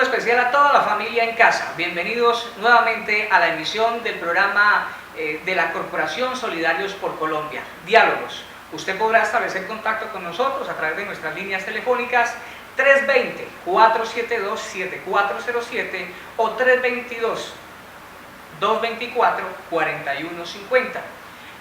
saludo especial a toda la familia en casa. Bienvenidos nuevamente a la emisión del programa de la Corporación Solidarios por Colombia, Diálogos. Usted podrá establecer contacto con nosotros a través de nuestras líneas telefónicas 320-472-7407 o 322-224-4150.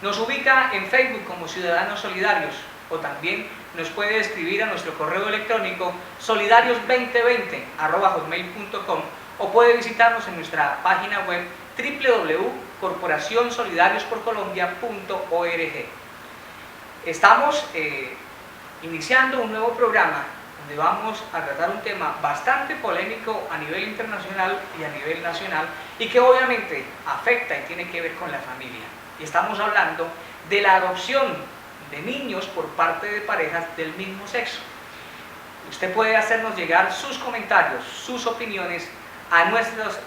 Nos ubica en Facebook como Ciudadanos Solidarios o también nos puede escribir a nuestro correo electrónico solidarios2020@hotmail.com o puede visitarnos en nuestra página web www.corporacionsolidariosporcolombia.org. Estamos iniciando un nuevo programa donde vamos a tratar un tema bastante polémico a nivel internacional y a nivel nacional y que obviamente afecta y tiene que ver con la familia. Y estamos hablando de la adopción de niños por parte de parejas del mismo sexo. Usted puede hacernos llegar sus comentarios, sus opiniones a nuestras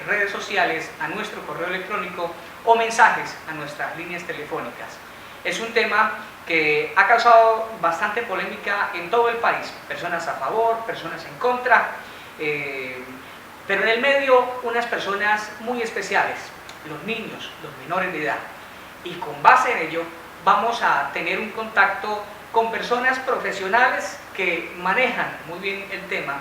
redes sociales, a nuestro correo electrónico o mensajes a nuestras líneas telefónicas. Es un tema que ha causado bastante polémica en todo el país, personas a favor, personas en contra, pero en el medio unas personas muy especiales, los niños, los menores de edad, y con base en ello vamos a tener un contacto con personas profesionales que manejan muy bien el tema,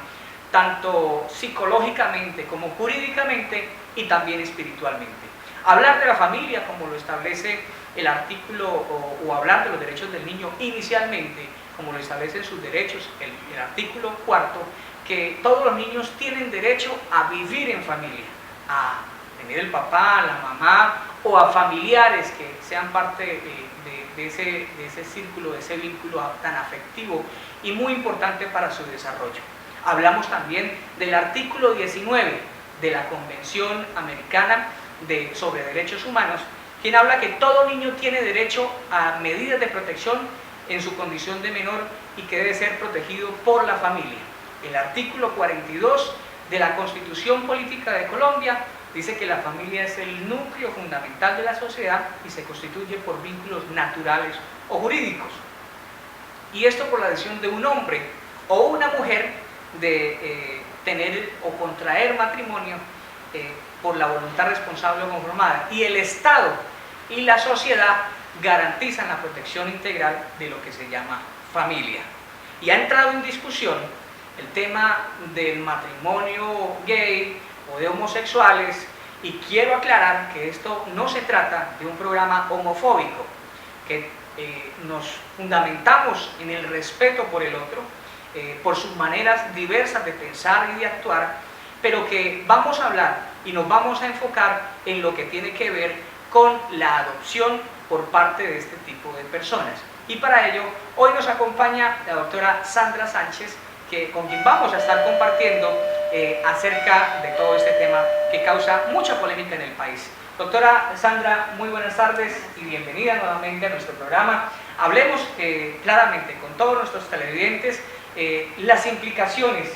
tanto psicológicamente como jurídicamente y también espiritualmente. Hablar de la familia, como lo establece el artículo, o hablar de los derechos del niño inicialmente, como lo establecen sus derechos, el artículo 4, que todos los niños tienen derecho a vivir en familia, a tener el papá, la mamá o a familiares que sean parte de ese círculo, de ese vínculo tan afectivo y muy importante para su desarrollo. Hablamos también del artículo 19 de la Convención Americana sobre Derechos Humanos, quien habla que todo niño tiene derecho a medidas de protección en su condición de menor y que debe ser protegido por la familia. El artículo 42 de la Constitución Política de Colombia dice que la familia es el núcleo fundamental de la sociedad y se constituye por vínculos naturales o jurídicos. Y esto por la decisión de un hombre o una mujer de tener o contraer matrimonio por la voluntad responsable o conformada. Y el Estado y la sociedad garantizan la protección integral de lo que se llama familia. Y ha entrado en discusión el tema del matrimonio gay o de homosexuales, y quiero aclarar que esto no se trata de un programa homofóbico, que nos fundamentamos en el respeto por el otro, por sus maneras diversas de pensar y de actuar, pero que vamos a hablar y nos vamos a enfocar en lo que tiene que ver con la adopción por parte de este tipo de personas. Y para ello, hoy nos acompaña la doctora Sandra Sánchez, con quien vamos a estar compartiendo acerca de todo este tema que causa mucha polémica en el país. Doctora Sandra, muy buenas tardes y bienvenida nuevamente a nuestro programa. Hablemos claramente con todos nuestros televidentes las implicaciones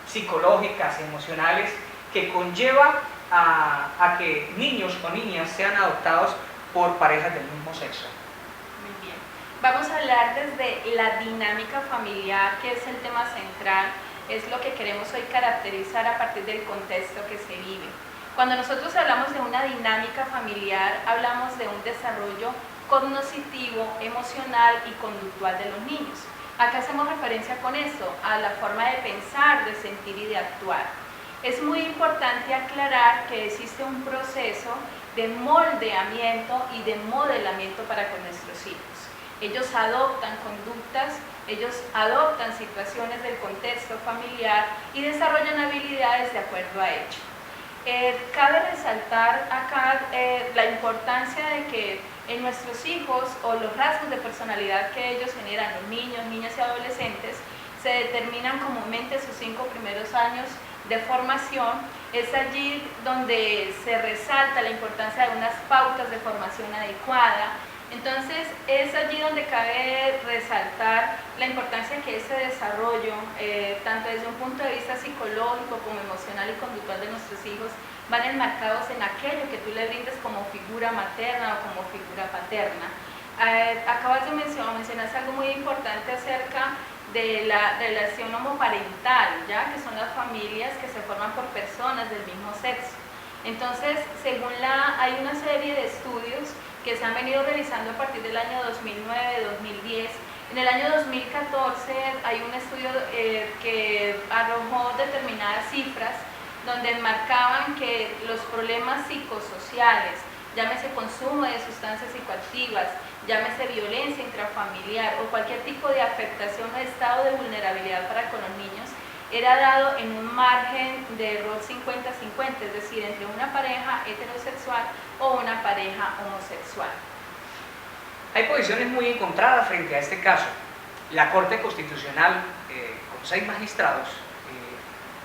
psicológicas, emocionales que conlleva a que niños o niñas sean adoptados por parejas del mismo sexo. Vamos a hablar desde la dinámica familiar, que es el tema central, es lo que queremos hoy caracterizar a partir del contexto que se vive. Cuando nosotros hablamos de una dinámica familiar, hablamos de un desarrollo cognitivo, emocional y conductual de los niños. Acá hacemos referencia con esto a la forma de pensar, de sentir y de actuar. Es muy importante aclarar que existe un proceso de moldeamiento y de modelamiento para con nuestros hijos. Ellos adoptan conductas, ellos adoptan situaciones del contexto familiar y desarrollan habilidades de acuerdo a ello. Cabe resaltar acá la importancia de que en nuestros hijos o los rasgos de personalidad que ellos generan, los niños, niñas y adolescentes, se determinan comúnmente sus 5 primeros años de formación. Es allí donde se resalta la importancia de unas pautas de formación adecuada. Entonces es allí donde cabe resaltar la importancia que ese desarrollo, tanto desde un punto de vista psicológico como emocional y conductual de nuestros hijos, van enmarcados en aquello que tú le brindes como figura materna o como figura paterna. Acabas de mencionar algo muy importante acerca de la relación homoparental, ¿ya? Que son las familias que se forman por personas del mismo sexo. Entonces, hay una serie de estudios que se han venido realizando a partir del año 2009-2010. En el año 2014 hay un estudio que arrojó determinadas cifras donde marcaban que los problemas psicosociales, llámese consumo de sustancias psicoactivas, llámese violencia intrafamiliar o cualquier tipo de afectación o estado de vulnerabilidad para con los niños, era dado en un margen de error 50-50, es decir, entre una pareja heterosexual o una pareja homosexual. Hay posiciones muy encontradas frente a este caso. La Corte Constitucional, con 6 magistrados,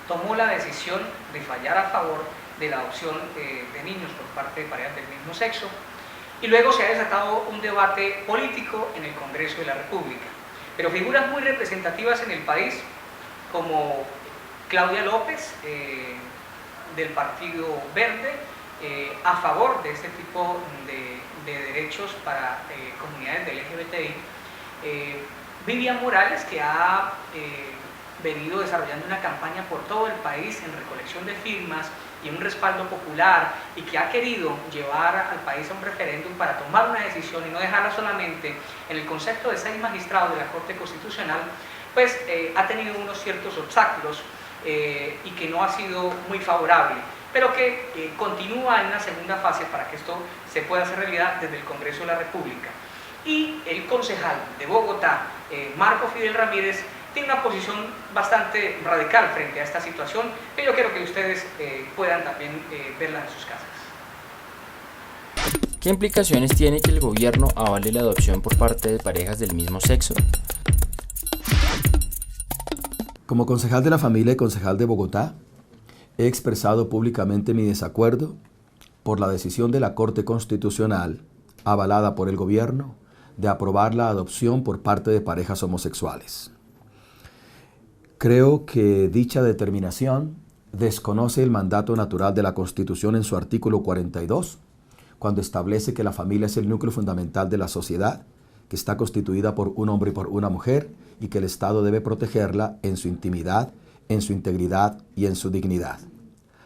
tomó la decisión de fallar a favor de la adopción de niños por parte de parejas del mismo sexo, y luego se ha desatado un debate político en el Congreso de la República. Pero figuras muy representativas en el país, como Claudia López, del Partido Verde, a favor de este tipo de derechos para comunidades del LGBTI, Vivian Morales, que ha venido desarrollando una campaña por todo el país en recolección de firmas y un respaldo popular, y que ha querido llevar al país a un referéndum para tomar una decisión y no dejarla solamente en el concepto de 6 magistrados de la Corte Constitucional, pues ha tenido unos ciertos obstáculos y que no ha sido muy favorable, pero que continúa en una segunda fase para que esto se pueda hacer realidad desde el Congreso de la República. Y el concejal de Bogotá, Marco Fidel Ramírez, tiene una posición bastante radical frente a esta situación, que yo quiero que ustedes puedan también verla en sus casas. ¿Qué implicaciones tiene que el gobierno avale la adopción por parte de parejas del mismo sexo? Como concejal de la familia y concejal de Bogotá, he expresado públicamente mi desacuerdo por la decisión de la Corte Constitucional, avalada por el gobierno, de aprobar la adopción por parte de parejas homosexuales. Creo que dicha determinación desconoce el mandato natural de la Constitución en su artículo 42, cuando establece que la familia es el núcleo fundamental de la sociedad, que está constituida por un hombre y por una mujer, y que el Estado debe protegerla en su intimidad, en su integridad y en su dignidad.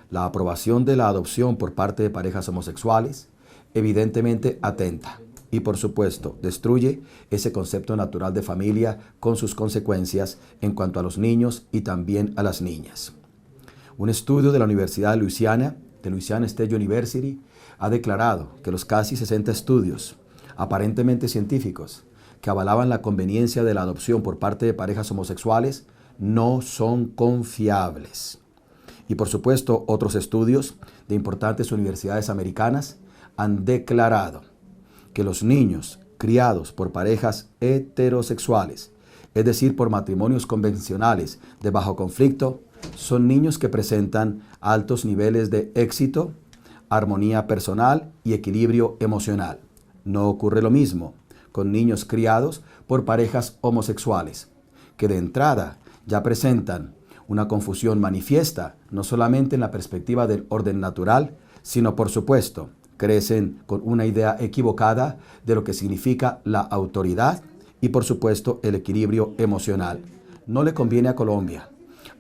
La aprobación de la adopción por parte de parejas homosexuales evidentemente atenta y, por supuesto, destruye ese concepto natural de familia con sus consecuencias en cuanto a los niños y también a las niñas. Un estudio de la Universidad de Louisiana State University, ha declarado que los casi 60 estudios aparentemente científicos que avalaban la conveniencia de la adopción por parte de parejas homosexuales no son confiables. Y por supuesto, otros estudios de importantes universidades americanas han declarado que los niños criados por parejas heterosexuales, es decir, por matrimonios convencionales de bajo conflicto, son niños que presentan altos niveles de éxito, armonía personal y equilibrio emocional. No ocurre lo mismo con niños criados por parejas homosexuales, que de entrada ya presentan una confusión manifiesta, no solamente en la perspectiva del orden natural, sino por supuesto, crecen con una idea equivocada de lo que significa la autoridad y por supuesto el equilibrio emocional. No le conviene a Colombia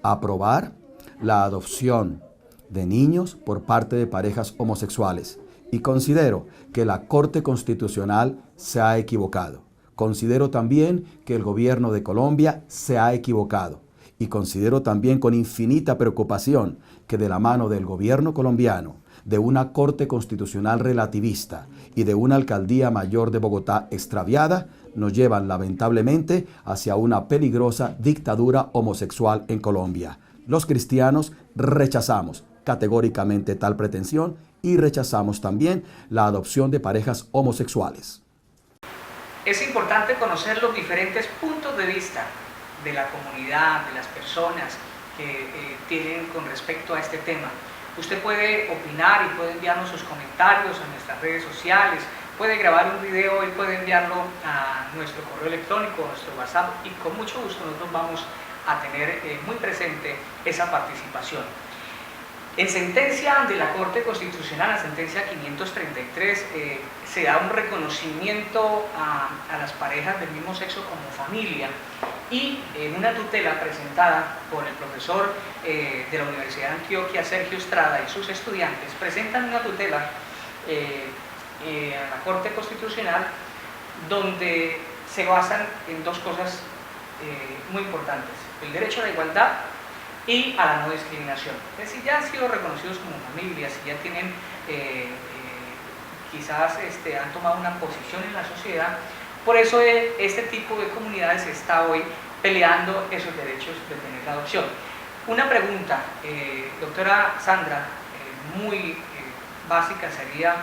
aprobar la adopción de niños por parte de parejas homosexuales, y considero que la Corte Constitucional se ha equivocado. Considero también que el gobierno de Colombia se ha equivocado, y considero también con infinita preocupación que de la mano del gobierno colombiano, de una Corte Constitucional relativista y de una Alcaldía Mayor de Bogotá extraviada, nos llevan lamentablemente hacia una peligrosa dictadura homosexual en Colombia. Los cristianos rechazamos categóricamente tal pretensión y rechazamos también la adopción de parejas homosexuales. Es importante conocer los diferentes puntos de vista de la comunidad, de las personas que tienen con respecto a este tema. Usted puede opinar y puede enviarnos sus comentarios a nuestras redes sociales, puede grabar un video y puede enviarlo a nuestro correo electrónico, a nuestro WhatsApp, y con mucho gusto nosotros vamos a tener muy presente esa participación. En sentencia de la Corte Constitucional, la sentencia 533, se da un reconocimiento a las parejas del mismo sexo como familia, y en una tutela presentada por el profesor de la Universidad de Antioquia, Sergio Estrada, y sus estudiantes, presentan una tutela a la Corte Constitucional donde se basan en dos cosas muy importantes: el derecho a la igualdad y a la no discriminación. Es decir, ya han sido reconocidos como familias y ya tienen, quizás han tomado una posición en la sociedad. Por eso este tipo de comunidades está hoy peleando esos derechos de tener la adopción. Una pregunta, doctora Sandra, muy básica sería: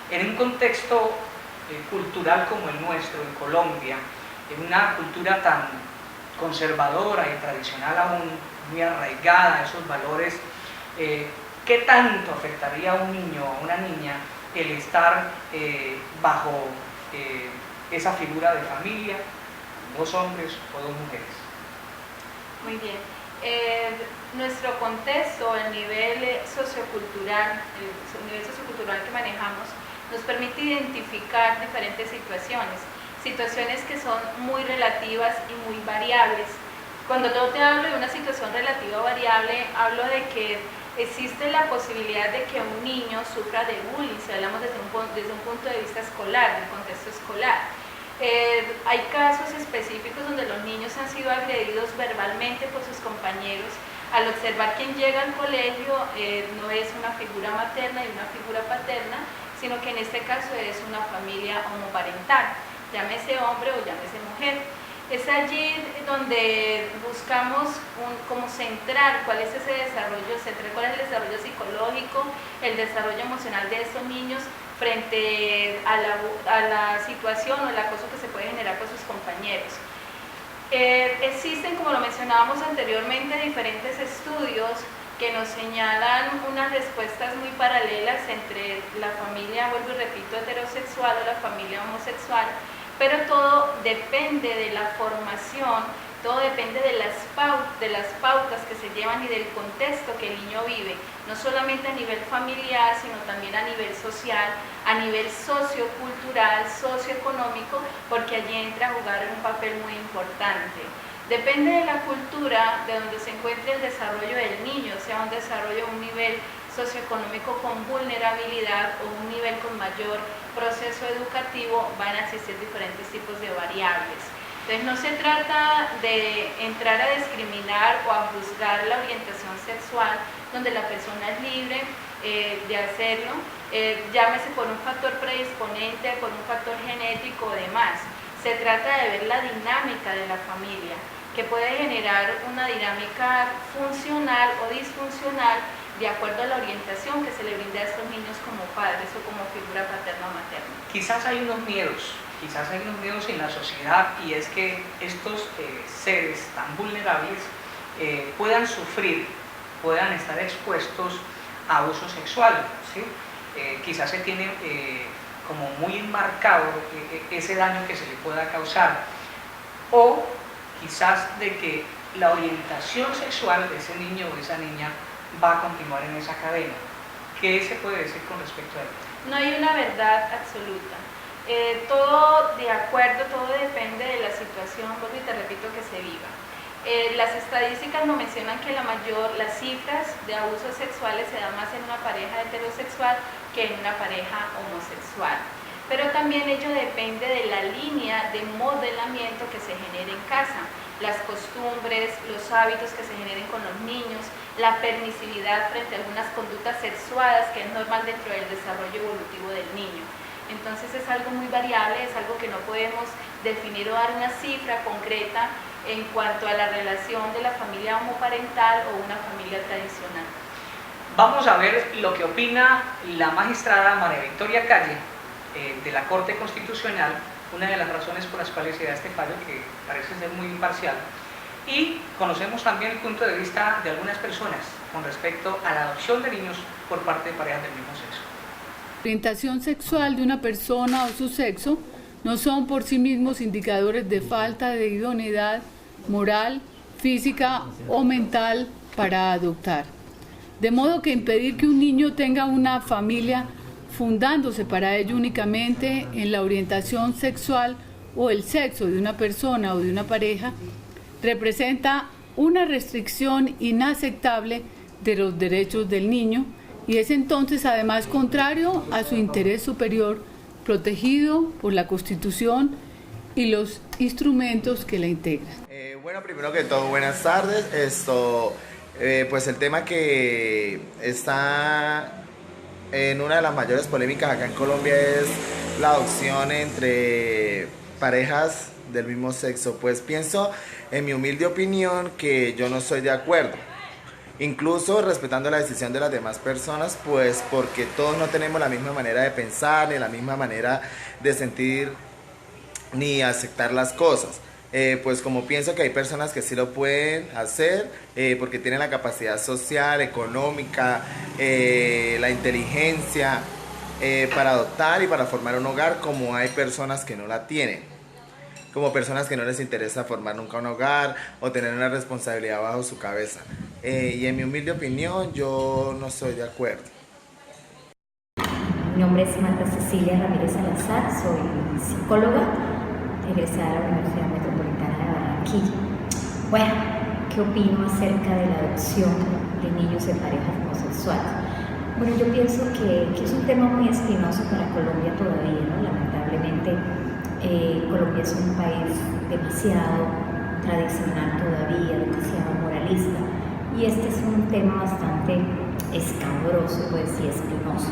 en un contexto cultural como el nuestro, en Colombia, en una cultura tan conservadora y tradicional aún, muy arraigada a esos valores, ¿qué tanto afectaría a un niño o a una niña el estar bajo esa figura de familia, dos hombres o dos mujeres? Muy bien. Nuestro contexto, el nivel sociocultural que manejamos, nos permite identificar diferentes situaciones que son muy relativas y muy variables. Cuando yo te hablo de una situación relativa o variable, hablo de que existe la posibilidad de que un niño sufra de bullying, si hablamos desde un punto de vista escolar, del contexto escolar. Hay casos específicos donde los niños han sido agredidos verbalmente por sus compañeros. Al observar quién llega al colegio, no es una figura materna y una figura paterna, sino que en este caso es una familia homoparental, llámese hombre o llámese mujer. Es allí donde buscamos como centrar cuál es ese desarrollo, cuál es el desarrollo psicológico, el desarrollo emocional de estos niños frente a la situación o el acoso que se puede generar por sus compañeros. Existen, como lo mencionábamos anteriormente, diferentes estudios que nos señalan unas respuestas muy paralelas entre la familia, vuelvo y repito, heterosexual o la familia homosexual, pero todo depende de la formación, todo depende de las pautas que se llevan y del contexto que el niño vive, no solamente a nivel familiar, sino también a nivel social, a nivel sociocultural, socioeconómico, porque allí entra a jugar un papel muy importante. Depende de la cultura de donde se encuentre el desarrollo del niño, sea un desarrollo a un nivel socioeconómico con vulnerabilidad o un nivel con mayor proceso educativo, van a existir diferentes tipos de variables. Entonces no se trata de entrar a discriminar o a juzgar la orientación sexual, donde la persona es libre de hacerlo, llámese por un factor predisponente, por un factor genético o demás. Se trata de ver la dinámica de la familia, que puede generar una dinámica funcional o disfuncional de acuerdo a la orientación que se le brinda a estos niños como padres o como figura paterna o materna. Quizás hay unos miedos en la sociedad, y es que estos seres tan vulnerables puedan sufrir, puedan estar expuestos a abuso sexual, ¿sí? Quizás se tiene como muy enmarcado ese daño que se le pueda causar, o quizás de que la orientación sexual de ese niño o de esa niña va a continuar en esa cadena. ¿Qué se puede decir con respecto a ello? No hay una verdad absoluta. Todo de acuerdo, todo depende de la situación, vuelvo y te repito, que se viva. Las estadísticas nos mencionan que las cifras de abusos sexuales se dan más en una pareja heterosexual que en una pareja homosexual. Pero también ello depende de la línea de modelamiento que se genere en casa, las costumbres, los hábitos que se generen con los niños, la permisividad frente a algunas conductas sexuadas que es normal dentro del desarrollo evolutivo del niño. Entonces es algo muy variable, es algo que no podemos definir o dar una cifra concreta en cuanto a la relación de la familia homoparental o una familia tradicional. Vamos a ver lo que opina la magistrada María Victoria Calle de la Corte Constitucional, una de las razones por las cuales se da este fallo, que parece ser muy imparcial, y conocemos también el punto de vista de algunas personas con respecto a la adopción de niños por parte de parejas del mismo sexo. La orientación sexual de una persona o su sexo no son por sí mismos indicadores de falta de idoneidad moral, física o mental para adoptar. De modo que impedir que un niño tenga una familia fundándose para ello únicamente en la orientación sexual o el sexo de una persona o de una pareja representa una restricción inaceptable de los derechos del niño y es entonces además contrario a su interés superior protegido por la Constitución y los instrumentos que la integran. Bueno, primero que todo, buenas tardes. Pues el tema que está en una de las mayores polémicas acá en Colombia es la adopción entre parejas del mismo sexo. Pues pienso, en mi humilde opinión, que yo no estoy de acuerdo. Incluso respetando la decisión de las demás personas, pues porque todos no tenemos la misma manera de pensar, ni la misma manera de sentir, ni aceptar las cosas. Pues como pienso que hay personas que sí lo pueden hacer porque tienen la capacidad social, económica, la inteligencia para adoptar y para formar un hogar, como hay personas que no la tienen, como personas que no les interesa formar nunca un hogar o tener una responsabilidad bajo su cabeza. Y en mi humilde opinión, yo no estoy de acuerdo. Mi nombre es Marta Cecilia Ramírez Salazar, soy psicóloga, egresada de la Universidad Metropolitana de Barranquilla. Bueno, ¿qué opino acerca de la adopción de niños en parejas homosexuales? Bueno, yo pienso que es un tema muy espinoso para Colombia todavía, ¿no? Lamentablemente, Colombia es un país demasiado tradicional todavía, demasiado moralista, y este es un tema bastante escabroso, pues, y espinoso.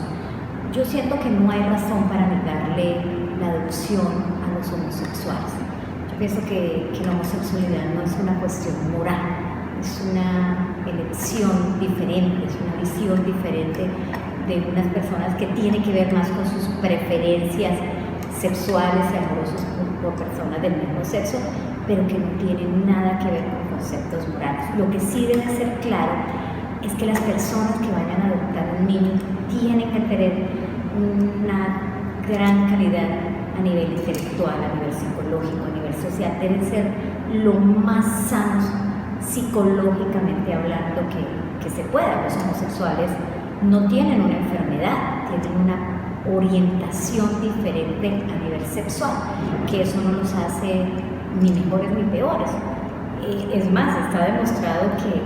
Yo siento que no hay razón para negarle la adopción a los homosexuales. Yo pienso que la homosexualidad no es una cuestión moral, es una elección diferente, es una visión diferente de unas personas que tiene que ver más con sus preferencias sexuales y amorosas por personas del mismo sexo, pero que no tienen nada que ver con conceptos morales. Lo que sí debe ser claro es que las personas que vayan a adoptar un niño tienen que tener una gran calidad a nivel intelectual, a nivel psicológico, a nivel social. Deben ser lo más sanos psicológicamente hablando que se pueda. Los homosexuales no tienen una enfermedad, tienen una orientación diferente a nivel sexual, que eso no los hace ni mejores ni peores. Es más, está demostrado que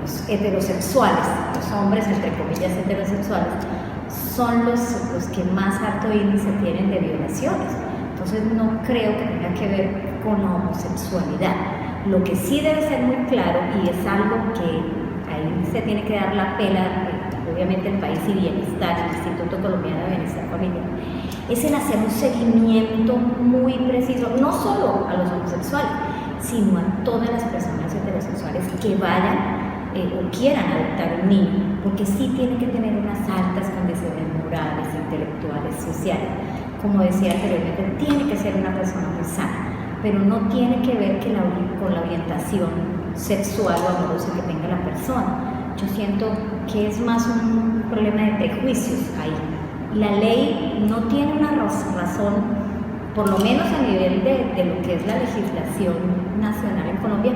los heterosexuales, los hombres entre comillas heterosexuales, son los que más alto índice tienen de violaciones. Entonces no creo que tenga que ver con la homosexualidad. Lo que sí debe ser muy claro, y es algo que ahí se tiene que dar la pela, obviamente el País y Bienestar, el Instituto Colombiano de Bienestar Familiar, es el hacer un seguimiento muy preciso, no solo a los homosexuales, sino a todas las personas heterosexuales que vayan o quieran adoptar un niño, porque sí tienen que tener unas altas condiciones morales, intelectuales, sociales. Como decía anteriormente, tiene que ser una persona muy sana, pero no tiene que ver con la orientación sexual o amorosa que tenga la persona. Yo siento que es más un problema de prejuicios ahí. La ley no tiene una razón, por lo menos a nivel de lo que es la legislación nacional en Colombia,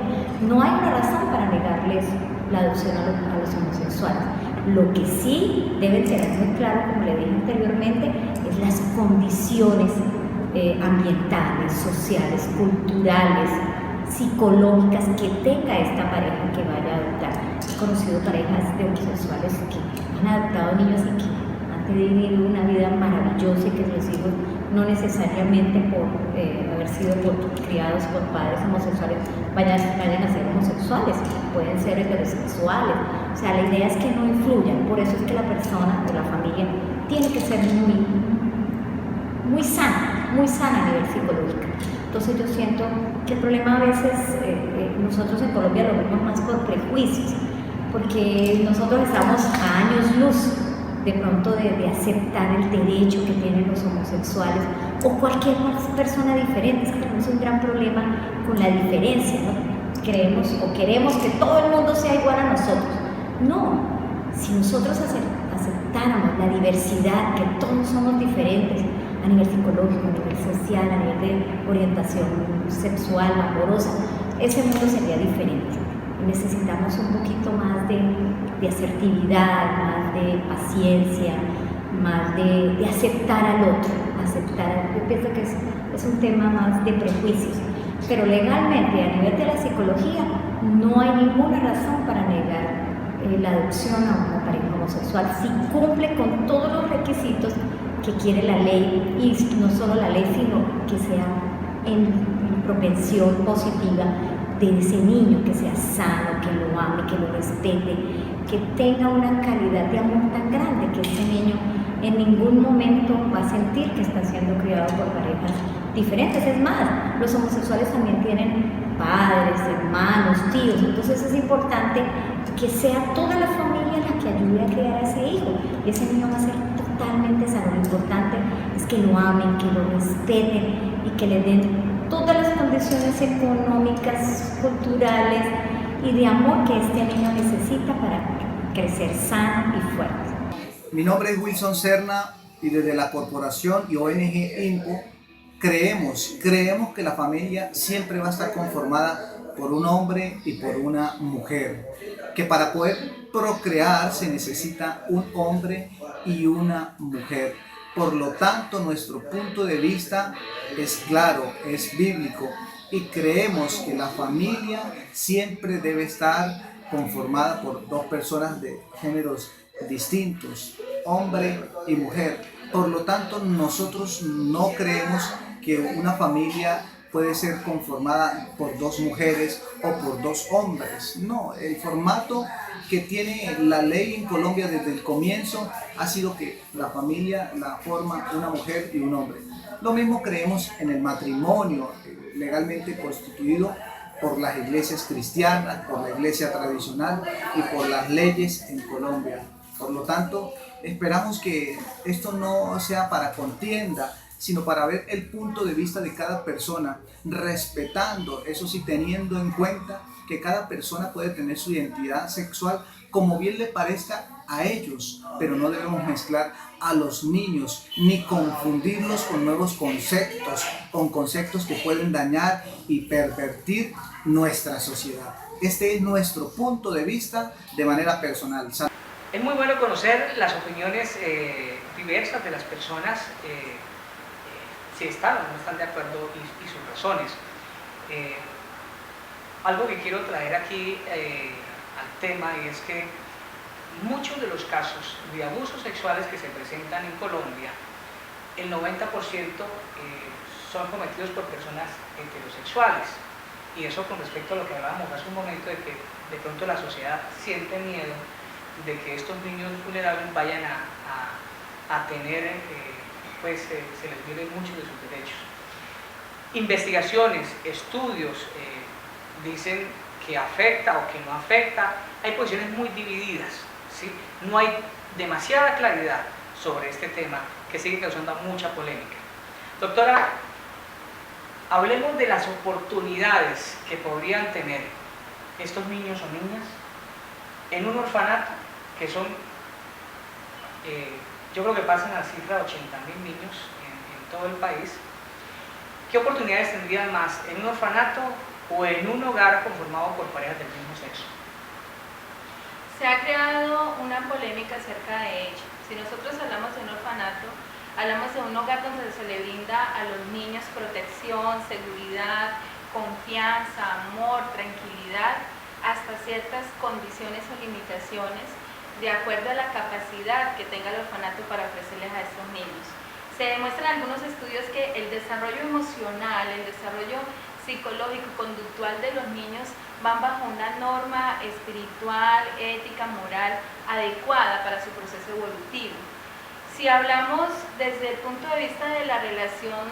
no hay una razón para negarles la adopción a los homosexuales. Lo que sí debe tener muy claro, como le dije anteriormente, es las condiciones ambientales, sociales, culturales, psicológicas que tenga esta pareja que vaya a adoptar. He conocido parejas de homosexuales que han adoptado niños y que han tenido una vida maravillosa y que los hijos no necesariamente por haber sido criados por padres homosexuales vayan a ser homosexuales, pueden ser heterosexuales. O sea, la idea es que no influyan. Por eso es que la persona o la familia tiene que ser muy sana a nivel psicológico. Entonces yo siento que el problema a veces nosotros en Colombia lo vemos más por prejuicios, porque nosotros estamos a años luz de pronto de aceptar el derecho que tienen los homosexuales o cualquier persona diferente. Es que tenemos un gran problema con la diferencia, ¿no? Creemos o queremos que todo el mundo sea igual a nosotros. No, si nosotros aceptáramos la diversidad, que todos somos diferentes a nivel psicológico, a nivel social, a nivel de orientación sexual, amorosa, ese mundo sería diferente. Necesitamos un poquito más de asertividad, más de paciencia, más de aceptar al otro. Yo pienso que es un tema más de prejuicios. Pero legalmente, a nivel de la psicología, no hay ninguna razón para negar la adopción a una pareja homosexual si cumple con todos los requisitos que quiere la ley, y no solo la ley, sino que sea en propensión positiva de ese niño, que sea sano, que lo ame, que lo respete, que tenga una calidad de amor tan grande que ese niño en ningún momento va a sentir que está siendo criado por parejas diferentes. Es más, los homosexuales también tienen padres, hermanos, tíos, entonces es importante que sea toda la familia la que ayude a criar a ese hijo, y ese niño va a ser totalmente sano. Lo importante es que lo amen, que lo respeten y que le den todas las condiciones económicas, culturales y de amor que este niño necesita para crecer sano y fuerte. Mi nombre es Wilson Serna y desde la corporación y ONG INPO creemos que la familia siempre va a estar conformada por un hombre y por una mujer, que para poder procrear se necesita un hombre y una mujer. Por lo tanto, nuestro punto de vista es claro, es bíblico, y creemos que la familia siempre debe estar conformada por dos personas de géneros distintos, hombre y mujer. Por lo tanto, nosotros no creemos que una familia puede ser conformada por dos mujeres o por dos hombres. No, el formato que tiene la ley en Colombia desde el comienzo ha sido que la familia la forma una mujer y un hombre. Lo mismo creemos en el matrimonio legalmente constituido por las iglesias cristianas, por la iglesia tradicional y por las leyes en Colombia. Por lo tanto, esperamos que esto no sea para contienda, sino para ver el punto de vista de cada persona, respetando, eso sí, teniendo en cuenta que cada persona puede tener su identidad sexual como bien le parezca a ellos, pero no debemos mezclar a los niños ni confundirlos con nuevos conceptos, con conceptos que pueden dañar y pervertir nuestra sociedad. Este es nuestro punto de vista de manera personal. Es muy bueno conocer las opiniones diversas de las personas, si están o no están de acuerdo y sus razones. Algo que quiero traer aquí al tema, y es que muchos de los casos de abusos sexuales que se presentan en Colombia, el 90% son cometidos por personas heterosexuales, y eso con respecto a lo que hablábamos hace un momento, de que de pronto la sociedad siente miedo de que estos niños vulnerables vayan a tener, se les violen muchos de sus derechos. Investigaciones, estudios dicen que afecta o que no afecta. Hay posiciones muy divididas, ¿sí? No hay demasiada claridad sobre este tema, que sigue causando mucha polémica. Doctora, hablemos de las oportunidades que podrían tener estos niños o niñas en un orfanato, que son, yo creo que pasan a la cifra de 80.000 niños en todo el país. ¿Qué oportunidades tendrían más en un orfanato o en un hogar conformado por parejas del mismo sexo? Se ha creado una polémica acerca de ello. Si nosotros hablamos de un orfanato, hablamos de un hogar donde se le brinda a los niños protección, seguridad, confianza, amor, tranquilidad, hasta ciertas condiciones o limitaciones de acuerdo a la capacidad que tenga el orfanato para ofrecerles a estos niños. Se demuestran algunos estudios que el desarrollo emocional, el desarrollo psicológico, conductual de los niños van bajo una norma espiritual, ética, moral adecuada para su proceso evolutivo. Si hablamos desde el punto de vista de la relación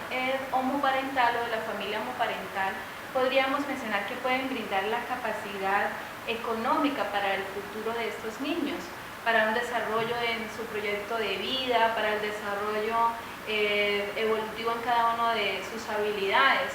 homoparental o de la familia homoparental, podríamos mencionar que pueden brindar la capacidad económica para el futuro de estos niños, para un desarrollo en su proyecto de vida, para el desarrollo evolutivo en cada una de sus habilidades.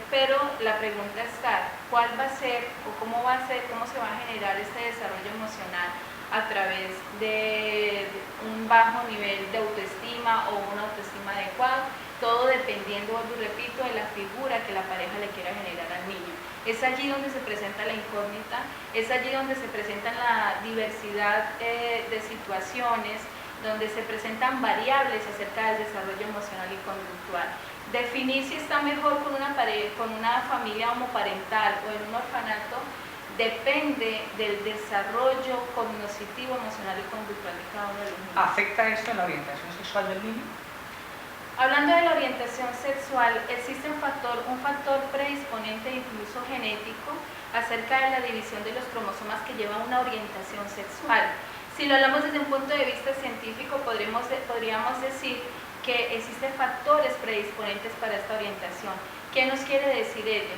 Pero la pregunta está, ¿cuál va a ser o cómo va a ser, cómo se va a generar este desarrollo emocional a través de un bajo nivel de autoestima o una autoestima adecuada? Todo dependiendo, vuelvo y repito, de la figura que la pareja le quiera generar al niño. Es allí donde se presenta la incógnita, es allí donde se presenta la diversidad de situaciones donde se presentan variables acerca del desarrollo emocional y conductual. Definir si está mejor con una familia homoparental o en un orfanato depende del desarrollo cognitivo, emocional y conductual de cada uno de los niños. ¿Afecta esto en la orientación sexual del niño? Hablando de la orientación sexual, existe un factor predisponente incluso genético acerca de la división de los cromosomas que lleva a una orientación sexual. Si lo hablamos desde un punto de vista científico, podríamos decir que existen factores predisponentes para esta orientación. ¿Qué nos quiere decir ello?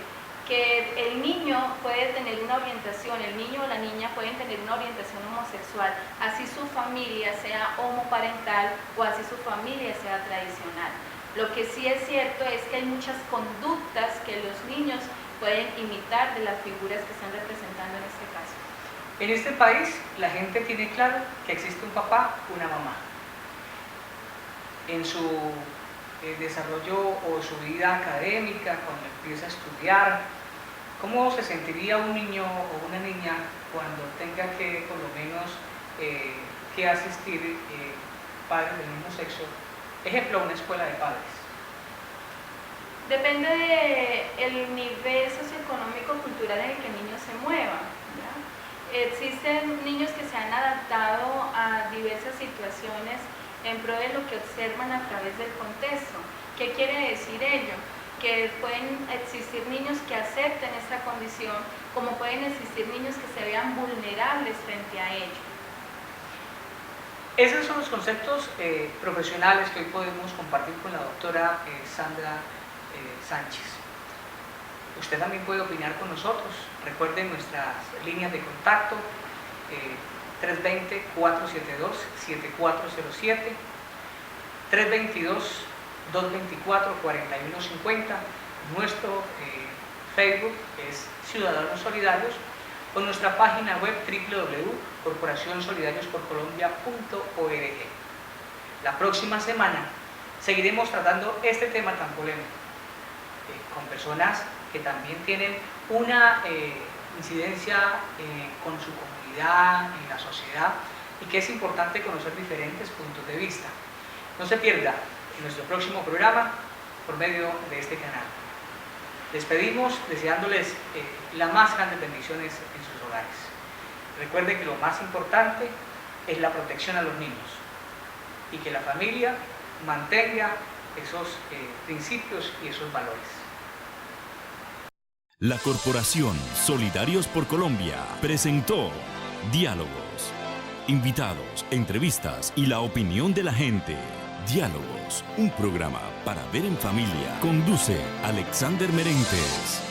Que el niño puede tener una orientación, el niño o la niña pueden tener una orientación homosexual, así su familia sea homoparental o así su familia sea tradicional. Lo que sí es cierto es que hay muchas conductas que los niños pueden imitar de las figuras que están representando en este caso. En este país la gente tiene claro que existe un papá, una mamá. En su desarrollo o su vida académica, cuando empieza a estudiar, ¿cómo se sentiría un niño o una niña cuando tenga que, por lo menos, que asistir padres del mismo sexo? Ejemplo, una escuela de padres. Depende del nivel socioeconómico-cultural en el que el niño se mueva, ¿ya? Existen niños que se han adaptado a diversas situaciones en pro de lo que observan a través del contexto. ¿Qué quiere decir ello? Que pueden existir niños que acepten esta condición, como pueden existir niños que se vean vulnerables frente a ello. Esos son los conceptos profesionales que hoy podemos compartir con la doctora Sandra Sánchez. Usted también puede opinar con nosotros. Recuerden nuestras líneas de contacto 320-472-7407, 322-224-4150. Nuestro Facebook es Ciudadanos Solidarios, o nuestra página web www.corporacionsolidariosporcolombia.org. La próxima semana seguiremos tratando este tema tan polémico con personas que también tienen una incidencia con su comunidad, en la sociedad, y que es importante conocer diferentes puntos de vista. No se pierda nuestro próximo programa por medio de este canal. Despedimos deseándoles las más grandes bendiciones en sus hogares. Recuerde que lo más importante es la protección a los niños y que la familia mantenga esos principios y esos valores. La Corporación Solidarios por Colombia presentó Diálogos. Invitados, entrevistas y la opinión de la gente. Diálogos, un programa para ver en familia. Conduce Alexander Merentes.